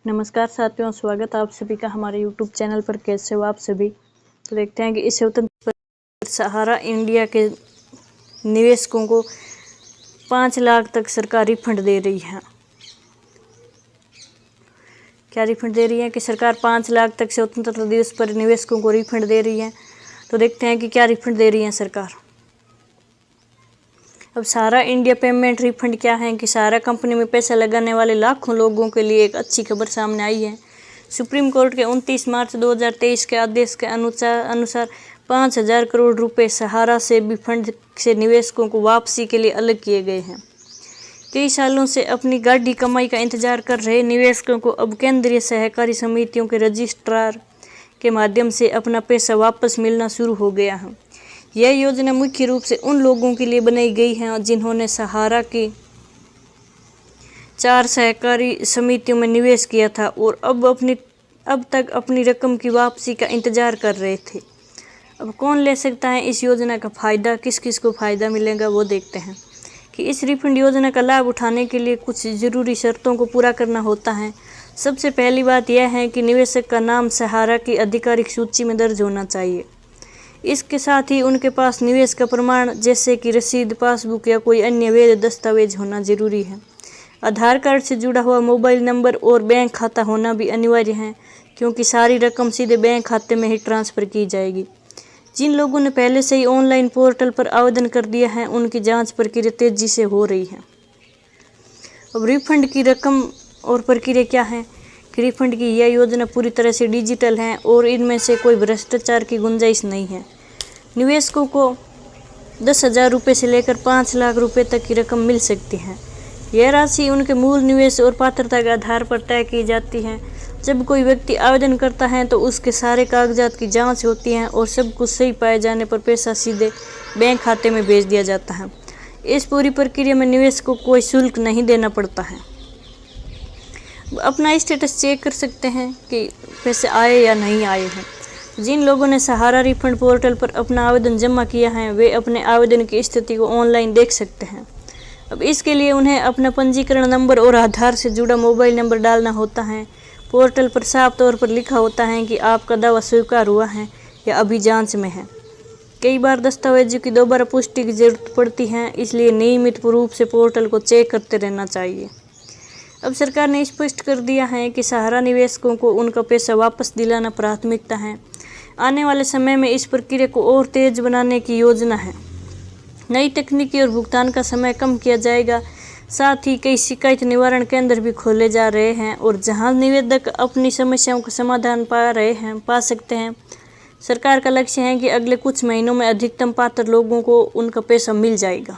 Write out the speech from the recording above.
नमस्कार साथियों, स्वागत है आप सभी का हमारे YouTube चैनल पर। कैसे हो आप सभी। तो देखते हैं कि इस स्वतंत्र पर सहारा इंडिया के निवेशकों को 5 लाख तक सरकार रिफंड दे रही है। क्या रिफंड दे रही है कि सरकार 5 लाख तक स्वतंत्रता दिवस पर निवेशकों को रिफंड दे रही है। तो देखते हैं कि क्या रिफंड दे रही है सरकार। अब सहारा इंडिया पेमेंट रिफंड क्या है कि सहारा कंपनी में पैसा लगाने वाले लाखों लोगों के लिए एक अच्छी खबर सामने आई है। सुप्रीम कोर्ट के 29 मार्च 2023 के आदेश के अनुसार 5,000 करोड़ रुपए सहारा से भी फंड से निवेशकों को वापसी के लिए अलग किए गए हैं। कई सालों से अपनी गाढ़ी कमाई का इंतजार कर रहे निवेशकों को अब केंद्रीय सहकारी समितियों के रजिस्ट्रार के माध्यम से अपना पैसा वापस मिलना शुरू हो गया है। यह योजना मुख्य रूप से उन लोगों के लिए बनाई गई है जिन्होंने सहारा की 4 सहकारी समितियों में निवेश किया था और अब तक अपनी रकम की वापसी का इंतजार कर रहे थे। अब कौन ले सकता है इस योजना का फ़ायदा, किस किस को फ़ायदा मिलेगा वो देखते हैं कि इस रिफंड योजना का लाभ उठाने के लिए कुछ ज़रूरी शर्तों को पूरा करना होता है। सबसे पहली बात यह है कि निवेशक का नाम सहारा की आधिकारिक सूची में दर्ज होना चाहिए। इसके साथ ही उनके पास निवेश का प्रमाण जैसे कि रसीद, पासबुक या कोई अन्य वैध दस्तावेज होना जरूरी है। आधार कार्ड से जुड़ा हुआ मोबाइल नंबर और बैंक खाता होना भी अनिवार्य है, क्योंकि सारी रकम सीधे बैंक खाते में ही ट्रांसफ़र की जाएगी। जिन लोगों ने पहले से ही ऑनलाइन पोर्टल पर आवेदन कर दिया है उनकी जाँच प्रक्रिया तेज़ी से हो रही है। अब रिफंड की रकम और प्रक्रिया क्या है कि रिफंड की यह योजना पूरी तरह से डिजिटल है और इनमें से कोई भ्रष्टाचार की गुंजाइश नहीं है। निवेशकों को 10,000 रुपये से लेकर 5 लाख रुपए तक की रकम मिल सकती है। यह राशि उनके मूल निवेश और पात्रता के आधार पर तय की जाती है। जब कोई व्यक्ति आवेदन करता है तो उसके सारे कागजात की जांच होती है और सब कुछ सही पाए जाने पर पैसा सीधे बैंक खाते में भेज दिया जाता है। इस पूरी प्रक्रिया में निवेशकों को कोई शुल्क नहीं देना पड़ता है। अपना स्टेटस चेक कर सकते हैं कि पैसे आए या नहीं आए हैं। जिन लोगों ने सहारा रिफंड पोर्टल पर अपना आवेदन जमा किया है वे अपने आवेदन की स्थिति को ऑनलाइन देख सकते हैं। अब इसके लिए उन्हें अपना पंजीकरण नंबर और आधार से जुड़ा मोबाइल नंबर डालना होता है। पोर्टल पर साफ तौर पर लिखा होता है कि आपका दावा स्वीकार हुआ है या अभी जांच में है। कई बार दस्तावेजों की दोबारा पुष्टि की जरूरत पड़ती है, इसलिए नियमित रूप से पोर्टल को चेक करते रहना चाहिए। अब सरकार ने स्पष्ट कर दिया है कि सहारा निवेशकों को उनका पैसा वापस दिलाना प्राथमिकता है। आने वाले समय में इस प्रक्रिया को और तेज बनाने की योजना है। नई तकनीकी और भुगतान का समय कम किया जाएगा। साथ ही कई शिकायत निवारण केंद्र भी खोले जा रहे हैं और जहां निवेशक अपनी समस्याओं का समाधान पा सकते हैं। सरकार का लक्ष्य है कि अगले कुछ महीनों में अधिकतम पात्र लोगों को उनका पैसा मिल जाएगा।